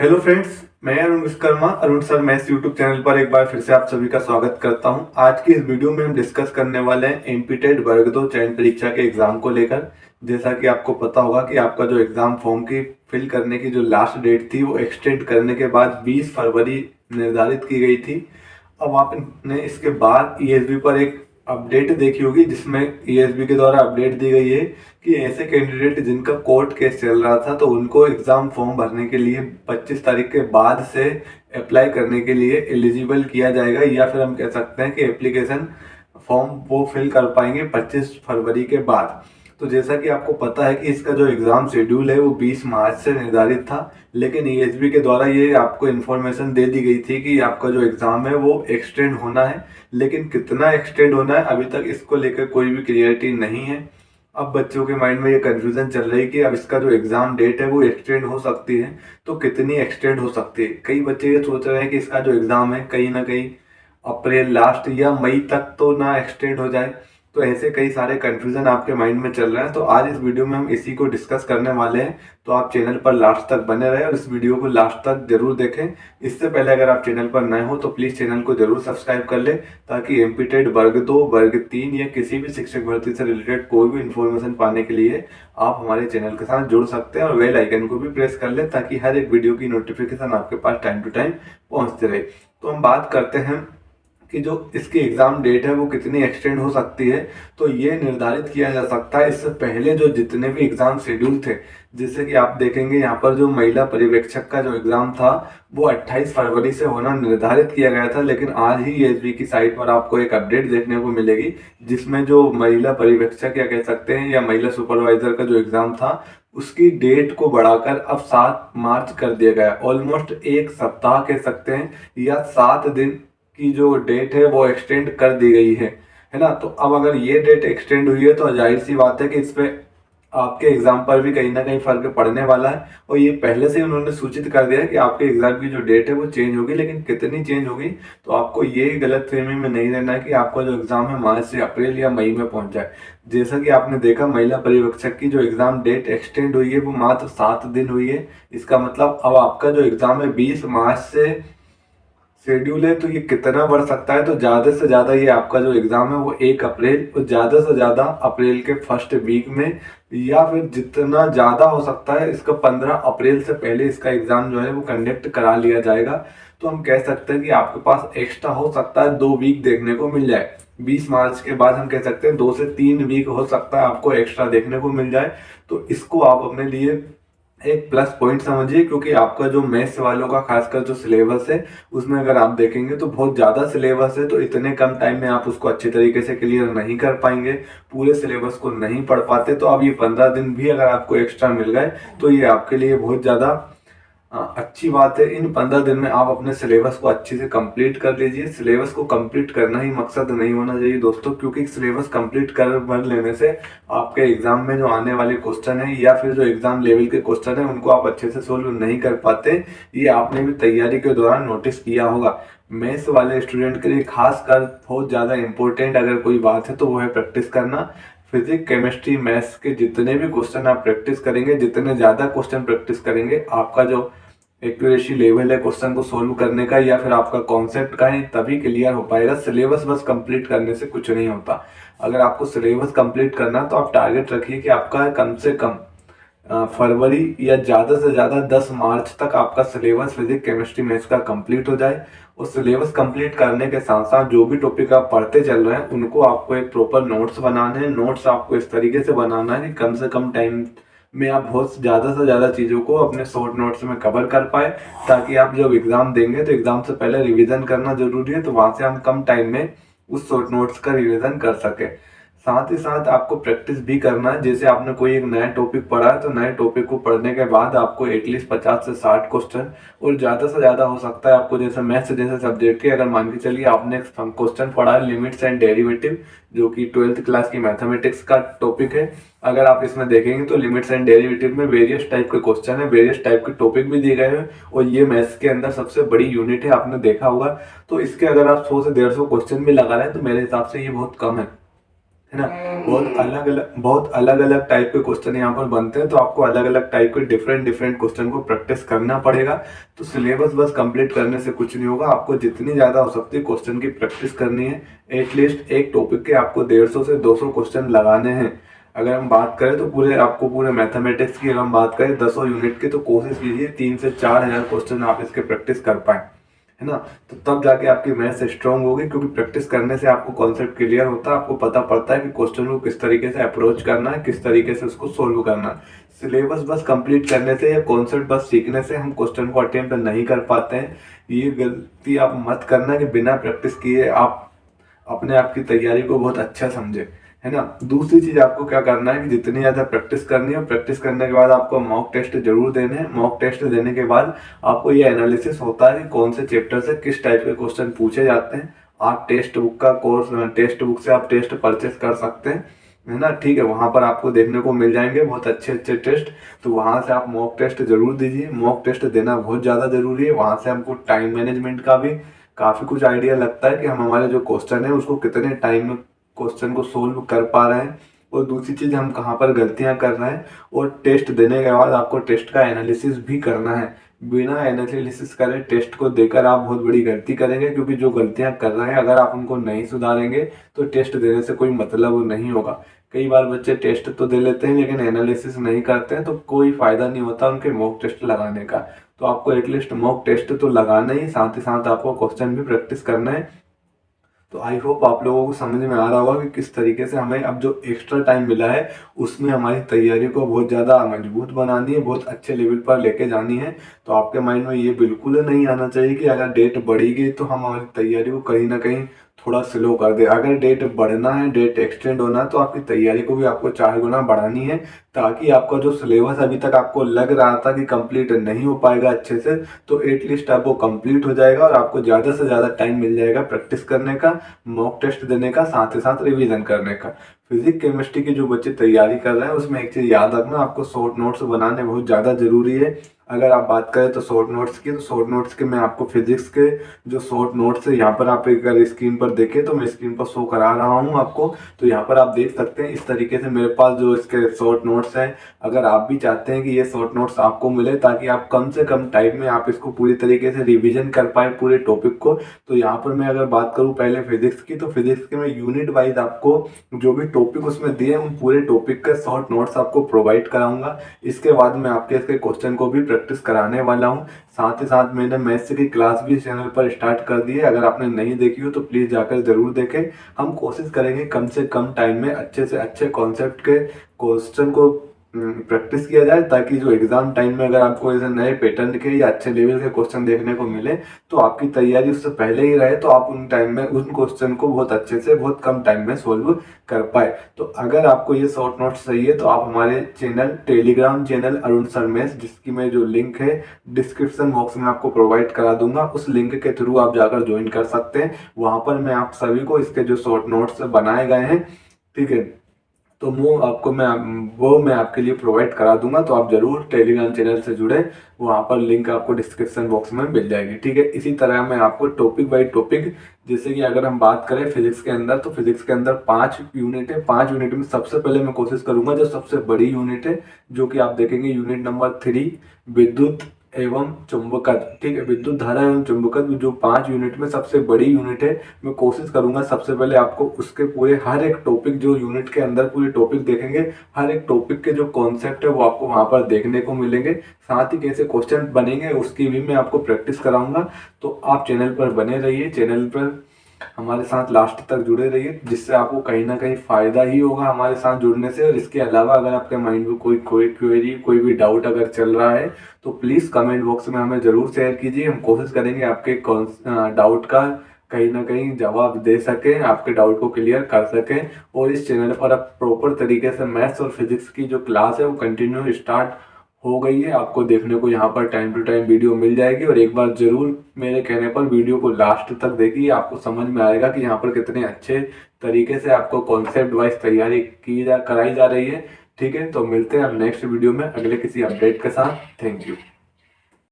Hello friends, मैं Arun Vishwakarma Arun sir maths YouTube channel पर एक बार फिर से आप सभी का स्वागत करता हूं। आज की इस वीडियो में हम डिस्कस करने वाले हैं एमपीटेट वर्ग 2 चयन परीक्षा के एग्जाम को लेकर। जैसा कि आपको पता होगा कि आपका जो एग्जाम फॉर्म की फिल करने की जो लास्ट डेट थी वो एक्सटेंड करने के बाद 20 फरवरी निर्धारित की गई थी। अब आपने इसके बाद ईएसबी पर एक अपडेट देखी होगी जिसमें ईएसबी के द्वारा अपडेट दी गई है कि ऐसे कैंडिडेट जिनका कोर्ट केस चल रहा था तो उनको एग्जाम फॉर्म भरने के लिए 25 तारीख के बाद से अप्लाई करने के लिए एलिजिबल किया जाएगा, या फिर हम कह सकते हैं कि एप्लीकेशन फॉर्म वो फिल कर पाएंगे 25 फरवरी के बाद। तो जैसा कि आपको पता है कि इसका जो एग्जाम शेड्यूल है वो 20 मार्च से निर्धारित था, लेकिन ईएसबी के द्वारा ये आपको इन्फॉर्मेशन दे दी गई थी कि आपका जो एग्जाम है वो एक्सटेंड होना है। लेकिन कितना एक्सटेंड होना है अभी तक इसको लेकर कोई भी क्लियरिटी नहीं है। अब बच्चों के माइंड में ये कंफ्यूजन चल रही है कि अब इसका जो एग्जाम डेट है वो एक्सटेंड हो सकती है, तो कितनी एक्सटेंड हो सकती है। कई बच्चे ये सोच रहे हैं कि इसका जो एग्जाम है कहीं ना कहीं अप्रैल लास्ट या मई तक तो ना एक्सटेंड हो जाए। तो ऐसे कई सारे कंफ्यूजन आपके माइंड में चल रहे हैं, तो आज इस वीडियो में हम इसी को डिस्कस करने वाले हैं। तो आप चैनल पर लास्ट तक बने रहे और इस वीडियो को लास्ट तक जरूर देखें। इससे पहले अगर आप चैनल पर नए हो तो प्लीज चैनल को जरूर सब्सक्राइब कर ले, ताकि एमपीटेट वर्ग 2 वर्ग 3 या किसी भी शिक्षक भर्ती से रिलेटेड कोई भी इन्फॉर्मेशन पाने के लिए आप हमारे चैनल के साथ जुड़ सकते हैं और बेल आइकन को भी प्रेस कर ले, ताकि हर एक वीडियो की नोटिफिकेशन आपके पास टाइम टू टाइम पहुंचते रहे। तो हम बात करते हैं कि जो इसकी एग्जाम डेट है वो कितनी एक्सटेंड हो सकती है। तो ये निर्धारित किया जा सकता है इससे पहले जो जितने भी एग्जाम शेड्यूल थे, जैसे कि आप देखेंगे यहाँ पर जो महिला पर्यवेक्षक का जो एग्जाम था वो 28 फरवरी से होना निर्धारित किया गया था, लेकिन आज ही एसबी की साइट पर आपको एक अपडेट देखने को मिलेगी जिसमें जो महिला पर्यवेक्षक या कह सकते हैं या महिला सुपरवाइजर का जो एग्जाम था उसकी डेट को बढ़ाकर अब 7 मार्च कर दिया गया। ऑलमोस्ट एक सप्ताह कह सकते हैं या 7 दिन की जो डेट है वो एक्सटेंड कर दी गई है ना। तो अब अगर ये डेट एक्सटेंड हुई है तो जाहिर सी बात है कि इस पे आपके एग्जाम पर भी कहीं ना कहीं फर्क पड़ने वाला है। और ये पहले से ही उन्होंने सूचित कर दिया है कि आपके एग्जाम की जो डेट है वो चेंज होगी, लेकिन कितनी चेंज होगी तो आपको ये गलत फहमी में नहीं रहना है कि आपका जो एग्जाम है मार्च से अप्रैल या मई में पहुंच जाए। जैसा कि आपने देखा महिला पर्यवेक्षक की जो एग्जाम डेट एक्सटेंड हुई है वो मात्र 7 दिन हुई है। इसका मतलब अब आपका जो एग्जाम है 20 मार्च से शेड्यूल है, तो ये कितना बढ़ सकता है। तो ज़्यादा से ज़्यादा ये आपका जो एग्ज़ाम है वो 1 अप्रैल और ज़्यादा से ज़्यादा अप्रैल के फर्स्ट वीक में, या फिर जितना ज़्यादा हो सकता है इसका 15 अप्रैल से पहले इसका एग्ज़ाम जो है वो कंडक्ट करा लिया जाएगा। तो हम कह सकते हैं कि आपके पास एक्स्ट्रा हो सकता है 2 वीक देखने को मिल जाए। 20 मार्च के बाद हम कह सकते हैं 2 से 3 वीक हो सकता है आपको एक्स्ट्रा देखने को मिल जाए। तो इसको आप अपने लिए एक प्लस पॉइंट समझिए, क्योंकि आपका जो मैथ्स वालों का खासकर जो सिलेबस है उसमें अगर आप देखेंगे तो बहुत ज़्यादा सिलेबस है, तो इतने कम टाइम में आप उसको अच्छे तरीके से क्लियर नहीं कर पाएंगे, पूरे सिलेबस को नहीं पढ़ पाते। तो अब ये 15 दिन भी अगर आपको एक्स्ट्रा मिल गए तो ये आपके लिए बहुत ज़्यादा अच्छी बात है। इन 15 दिन में आप अपने सिलेबस को अच्छे से कंप्लीट कर लीजिए। सिलेबस को कंप्लीट करना ही मकसद नहीं होना चाहिए दोस्तों, क्योंकि सिलेबस कंप्लीट कर भर लेने से आपके एग्जाम में जो आने वाले क्वेश्चन है या फिर जो एग्जाम लेवल के क्वेश्चन है उनको आप अच्छे से सोल्व नहीं कर पाते। ये आपने भी तैयारी के दौरान नोटिस किया होगा। मैथ्स वाले स्टूडेंट के लिए खासकर बहुत ज़्यादा इंपॉर्टेंट अगर कोई बात है तो वो है प्रैक्टिस करना। फिजिक्स केमिस्ट्री मैथ्स के जितने भी क्वेश्चन आप प्रैक्टिस करेंगे, जितने ज़्यादा क्वेश्चन प्रैक्टिस करेंगे, आपका जो एक्यूरेसी लेवल है क्वेश्चन को सोल्व करने का या फिर आपका कॉन्सेप्ट का है तभी क्लियर हो पाएगा। सिलेबस बस कंप्लीट करने से कुछ नहीं होता। अगर आपको सिलेबस कंप्लीट करना तो आप टारगेट रखिए कि आपका कम से कम फरवरी या ज़्यादा से ज़्यादा 10 मार्च तक आपका सिलेबस फिजिक्स केमिस्ट्री मैथ्स का कंप्लीट हो जाए। और सिलेबस कंप्लीट करने के साथ साथ जो भी टॉपिक आप पढ़ते चल रहे हैं उनको आपको एक प्रॉपर नोट्स बनाने हैं। नोट्स आपको इस तरीके से बनाना है कि कम से कम टाइम में आप बहुत ज़्यादा से ज़्यादा चीज़ों को अपने शॉर्ट नोट्स में कवर कर पाए, ताकि आप जब एग्ज़ाम देंगे तो एग्ज़ाम से पहले रिवीजन करना ज़रूरी है, तो वहाँ से हम कम टाइम में उस शॉर्ट नोट्स का रिवीजन कर सकें। साथ ही साथ आपको प्रैक्टिस भी करना है। जैसे आपने कोई एक नया टॉपिक पढ़ा है तो नए टॉपिक को पढ़ने के बाद आपको एटलीस्ट 50 से 60 क्वेश्चन, और ज़्यादा से ज़्यादा हो सकता है आपको जैसे मैथ्स जैसे सब्जेक्ट के अगर मान के चलिए आपने क्वेश्चन पढ़ा है लिमिट्स एंड डेरिवेटिव, जो कि 12th क्लास की मैथमेटिक्स का टॉपिक है। अगर आप इसमें देखेंगे तो लिमिट्स एंड डेरिवेटिव में वेरियस टाइप के क्वेश्चन है, वेरियस टाइप के टॉपिक भी दिए गए हैं, और ये मैथ्स के अंदर सबसे बड़ी यूनिट है, आपने देखा होगा। तो इसके अगर आप 100 से 150 क्वेश्चन भी लगा रहे हैं तो मेरे हिसाब से ये बहुत कम है। है ना। बहुत अलग अलग टाइप के क्वेश्चन यहाँ पर बनते हैं, तो आपको अलग अलग टाइप के डिफरेंट डिफरेंट क्वेश्चन को प्रैक्टिस करना पड़ेगा। तो सिलेबस बस कंप्लीट करने से कुछ नहीं होगा, आपको जितनी ज़्यादा हो सकती है क्वेश्चन की प्रैक्टिस करनी है। एटलीस्ट एक टॉपिक के आपको 150 से 200 क्वेश्चन लगाने हैं। अगर हम बात करें तो पूरे मैथमेटिक्स की अगर हम बात करें 10 यूनिट की, तो कोशिश कीजिए 3 से 4 हज़ार क्वेश्चन आप इसके प्रैक्टिस कर पाए, है ना। तो तब जाके आपकी मैथ्स स्ट्रांग होगी, क्योंकि प्रैक्टिस करने से आपको कॉन्सेप्ट क्लियर होता है, आपको पता पड़ता है कि क्वेश्चन को किस तरीके से अप्रोच करना है, किस तरीके से उसको सोल्व करना है। सिलेबस बस कंप्लीट करने से या कॉन्सेप्ट बस सीखने से हम क्वेश्चन को अटेम्प्ट नहीं कर पाते हैं। ये गलती आप मत करना कि बिना प्रैक्टिस किए आप अपने आप की तैयारी को बहुत अच्छा समझे, है ना। दूसरी चीज आपको क्या करना है कि जितनी ज्यादा प्रैक्टिस करनी है, प्रैक्टिस करने के बाद आपको मॉक टेस्ट जरूर देने हैं। मॉक टेस्ट देने के बाद आपको ये एनालिसिस होता है कि कौन से चैप्टर से किस टाइप के क्वेश्चन पूछे जाते हैं। आप टेक्स्ट बुक का कोर्स, टेक्स्ट बुक से आप टेस्ट परचेस कर सकते हैं, है ना। ठीक है, वहां पर आपको देखने को मिल जाएंगे बहुत अच्छे अच्छे टेस्ट। तो वहां से आप मॉक टेस्ट जरूर दीजिए। मॉक टेस्ट देना बहुत ज्यादा जरूरी है। वहां से हमको टाइम मैनेजमेंट का भी काफी कुछ आइडिया लगता है कि हम हमारे जो क्वेश्चन है उसको कितने टाइम में क्वेश्चन को सोल्व कर पा रहे हैं, और दूसरी चीज हम कहाँ पर गलतियां कर रहे हैं। और टेस्ट देने के बाद आपको टेस्ट का एनालिसिस भी करना है। बिना एनालिसिस करे टेस्ट को देकर आप बहुत बड़ी गलती करेंगे, क्योंकि जो गलतियां कर रहे हैं अगर आप उनको नहीं सुधारेंगे तो टेस्ट देने से कोई मतलब नहीं होगा। कई बार बच्चे टेस्ट तो दे लेते हैं लेकिन एनालिसिस नहीं करते हैं, तो कोई फायदा नहीं होता उनके मॉक टेस्ट लगाने का। तो आपको एटलीस्ट मॉक टेस्ट तो लगाना ही, साथ ही साथ आपको क्वेश्चन भी प्रैक्टिस करना है। तो आई होप आप लोगों को समझ में आ रहा होगा कि किस तरीके से हमें अब जो एक्स्ट्रा टाइम मिला है उसमें हमारी तैयारी को बहुत ज़्यादा मजबूत बनानी है, बहुत अच्छे लेवल पर लेके जानी है। तो आपके माइंड में ये बिल्कुल नहीं आना चाहिए कि अगर डेट बढ़ेगी तो हम हमारी तैयारी को कहीं ना कहीं थोड़ा स्लो कर दे। अगर डेट बढ़ना है, डेट एक्सटेंड होना है, तो आपकी तैयारी को भी आपको 4 गुना बढ़ानी है, ताकि आपका जो सिलेबस अभी तक आपको लग रहा था कि कंप्लीट नहीं हो पाएगा अच्छे से, तो एटलीस्ट आप वो कंप्लीट हो जाएगा और आपको ज़्यादा से ज़्यादा टाइम मिल जाएगा प्रैक्टिस करने का, मॉक टेस्ट देने का, साथ ही साथ रिवीजन करने का। फिजिक्स केमिस्ट्री की जो बच्चे तैयारी कर रहे हैं उसमें एक चीज़ याद रखना, आपको शॉर्ट नोट्स बनाने बहुत ज़्यादा ज़रूरी है। अगर आप बात करें तो शॉर्ट नोट्स की, तो शॉर्ट नोट्स के मैं आपको फिजिक्स के जो शॉर्ट नोट्स है यहाँ पर आप अगर स्क्रीन पर देखें तो मैं स्क्रीन पर शो करा रहा हूँ आपको। तो यहाँ पर आप देख सकते हैं इस तरीके से मेरे पास जो इसके शॉर्ट नोट्स हैं। अगर आप भी चाहते हैं कि ये शॉर्ट नोट्स आपको मिले ताकि आप कम से कम टाइम में आप इसको पूरी तरीके से रिविजन कर पाए पूरे टॉपिक को, तो यहाँ पर मैं अगर बात करूँ पहले फिजिक्स की, तो फिजिक्स के मैं यूनिट वाइज आपको जो भी टॉपिक उसमें दिए उन पूरे टॉपिक के शॉर्ट नोट्स आपको प्रोवाइड कराऊंगा। इसके बाद मैं आपके इसके क्वेश्चन को भी प्रैक्टिस कराने वाला हूँ। साथ ही साथ मैंने मैथ्स की क्लास भी चैनल पर स्टार्ट कर दी है, अगर आपने नहीं देखी हो तो प्लीज़ जाकर ज़रूर देखें। हम कोशिश करेंगे कम से कम टाइम में अच्छे से अच्छे कॉन्सेप्ट के क्वेश्चन को प्रैक्टिस किया जाए, ताकि जो एग्जाम टाइम में अगर आपको ऐसे नए पैटर्न के या अच्छे लेवल के क्वेश्चन देखने को मिले तो आपकी तैयारी उससे पहले ही रहे, तो आप उन टाइम में उन क्वेश्चन को बहुत अच्छे से बहुत कम टाइम में सोल्व कर पाए। तो अगर आपको ये शॉर्ट नोट्स चाहिए तो आप हमारे channel Telegram channel Arun sir maths, जिसकी मैं जो लिंक है डिस्क्रिप्शन बॉक्स में आपको प्रोवाइड करा दूंगा, उस लिंक के थ्रू आप जाकर ज्वाइन कर सकते हैं। वहां पर मैं आप सभी को इसके जो शॉर्ट नोट्स बनाए गए हैं, ठीक है, तो वो मैं आपके लिए प्रोवाइड करा दूंगा। तो आप जरूर टेलीग्राम चैनल से जुड़े, वहाँ पर लिंक आपको डिस्क्रिप्शन बॉक्स में मिल जाएगी, ठीक है। इसी तरह मैं आपको टॉपिक बाय टॉपिक, जैसे कि अगर हम बात करें फिजिक्स के अंदर, तो फिजिक्स के अंदर 5 यूनिट है। 5 यूनिट में सबसे पहले मैं कोशिश करूंगा जो सबसे बड़ी यूनिट है, जो कि आप देखेंगे यूनिट नंबर 3, विद्युत एवं चुंबकत्व, ठीक है, विद्युत धारा एवं चुंबकत्व, जो 5 यूनिट में सबसे बड़ी यूनिट है। मैं कोशिश करूंगा सबसे पहले आपको उसके पूरे हर एक टॉपिक, जो यूनिट के अंदर पूरे टॉपिक देखेंगे, हर एक टॉपिक के जो कॉन्सेप्ट है वो आपको वहां पर देखने को मिलेंगे। साथ ही कैसे क्वेश्चन बनेंगे उसकी भी मैं आपको प्रैक्टिस कराऊंगा। तो आप चैनल पर बने रहिए, चैनल पर हमारे साथ लास्ट तक जुड़े रहिए, जिससे आपको कहीं ना कहीं फायदा ही होगा हमारे साथ जुड़ने से। और इसके अलावा अगर आपके माइंड में कोई कोई क्वेरी, कोई भी डाउट अगर चल रहा है तो प्लीज़ कमेंट बॉक्स में हमें ज़रूर शेयर कीजिए। हम कोशिश करेंगे आपके डाउट का कहीं ना कहीं जवाब दे सकें, आपके डाउट को क्लियर कर सकें। और इस चैनल पर अब प्रॉपर तरीके से मैथ्स और फिजिक्स की जो क्लास है वो कंटिन्यू स्टार्ट हो गई है। आपको देखने को यहाँ पर टाइम टू टाइम वीडियो मिल जाएगी, और एक बार जरूर मेरे कहने पर वीडियो को लास्ट तक देखिए, आपको समझ में आएगा कि यहाँ पर कितने अच्छे तरीके से आपको कॉन्सेप्ट वाइज तैयारी कराई जा रही है, ठीक है। तो मिलते हैं अब नेक्स्ट वीडियो में अगले किसी अपडेट के साथ। Thank you.